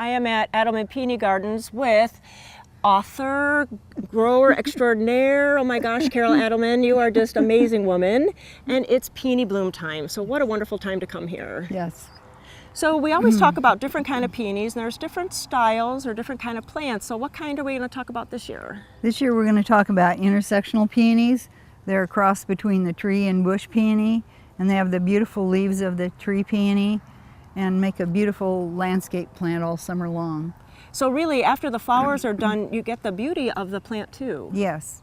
I am at Adelman Peony Gardens with author, grower extraordinaire. Oh my gosh, Carol Adelman, you are just an amazing woman. And it's peony bloom time, so what a wonderful time to come here. Yes. So we always talk about different kind of peonies, and there's different styles or different kind of plants. So what kind are we going to talk about this year? This year we're going to talk about intersectional peonies. They're a cross between the tree and bush peony, and they have the beautiful leaves of the tree peony and make a beautiful landscape plant all summer long. So really, after the flowers are done, you get the beauty of the plant too. Yes.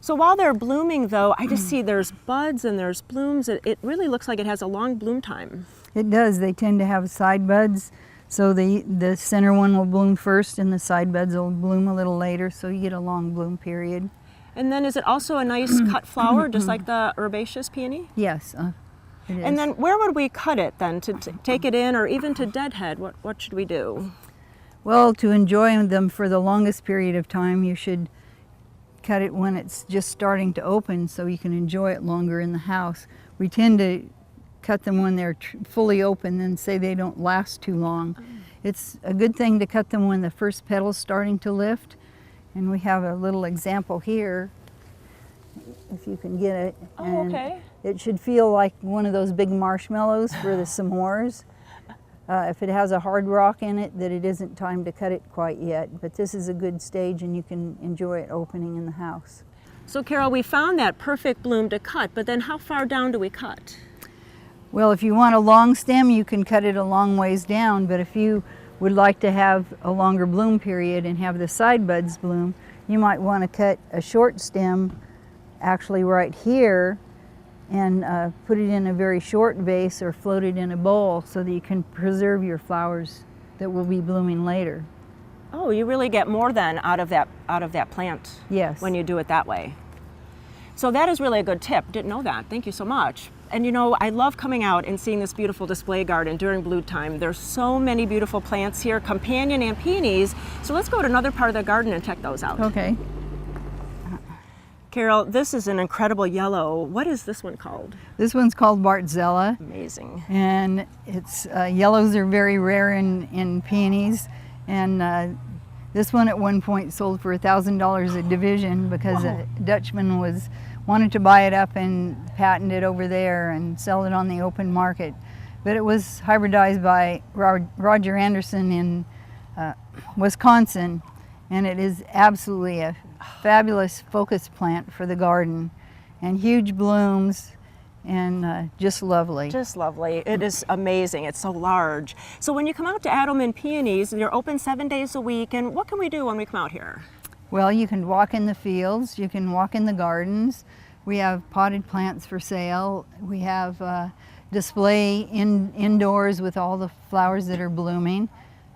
So while they're blooming though, I just see there's buds and there's blooms. It really looks like it has a long bloom time. It does. They tend to have side buds, so the center one will bloom first and the side buds will bloom a little later, so you get a long bloom period. And then is it also a nice cut flower, just like the herbaceous peony? Yes, it is. And then where would we cut it then, to take it in, or even to deadhead? What should we do? Well, to enjoy them for the longest period of time, you should cut it when it's just starting to open so you can enjoy it longer in the house. We tend to cut them when they're fully open and say they don't last too long. It's a good thing to cut them when the first petal's starting to lift. And we have a little example here, if you can get it. Oh, okay. It should feel like one of those big marshmallows for the s'mores. If it has a hard rock in it, that it isn't time to cut it quite yet. But this is a good stage and you can enjoy it opening in the house. So Carol, we found that perfect bloom to cut, but then how far down do we cut? Well, if you want a long stem, you can cut it a long ways down, but if you would like to have a longer bloom period and have the side buds bloom, you might want to cut a short stem actually right here and put it in a very short vase or float it in a bowl so that you can preserve your flowers that will be blooming later. Oh, you really get more then out of that plant. Yes. When you do it that way. So that is really a good tip. Didn't know that. Thank you so much. And you know, I love coming out and seeing this beautiful display garden during bloom time. There's so many beautiful plants here, companion and peonies. So let's go to another part of the garden and check those out. Okay. Carol, this is an incredible yellow. What is this one called? This one's called Bartzella. Amazing. And it's yellows are very rare in peonies. And this one at one point sold for $1,000 a division because a Dutchman wanted to buy it up and patent it over there and sell it on the open market. But it was hybridized by Roger Anderson in Wisconsin, and it is absolutely a fabulous focus plant for the garden, and huge blooms, and just lovely. Just lovely. It is amazing. It's so large. So when you come out to Adelman Peonies, you're open 7 days a week, and what can we do when we come out here? Well, you can walk in the fields, you can walk in the gardens. We have potted plants for sale. We have display indoors with all the flowers that are blooming.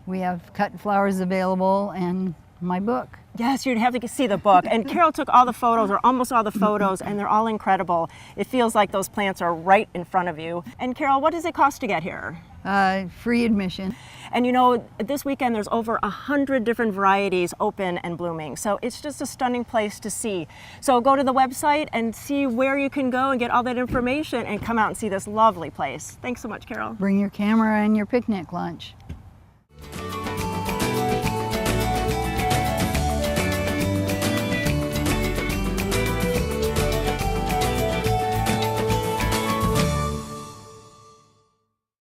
We have cut flowers available and my book. Yes, you'd have to see the book. And Carol took all the photos, or almost all the photos, and they're all incredible. It feels like those plants are right in front of you. And Carol, what does it cost to get here? Free admission. And you know, this weekend there's over 100 different varieties open and blooming. So it's just a stunning place to see. So go to the website and see where you can go and get all that information and come out and see this lovely place. Thanks so much, Carol. Bring your camera and your picnic lunch.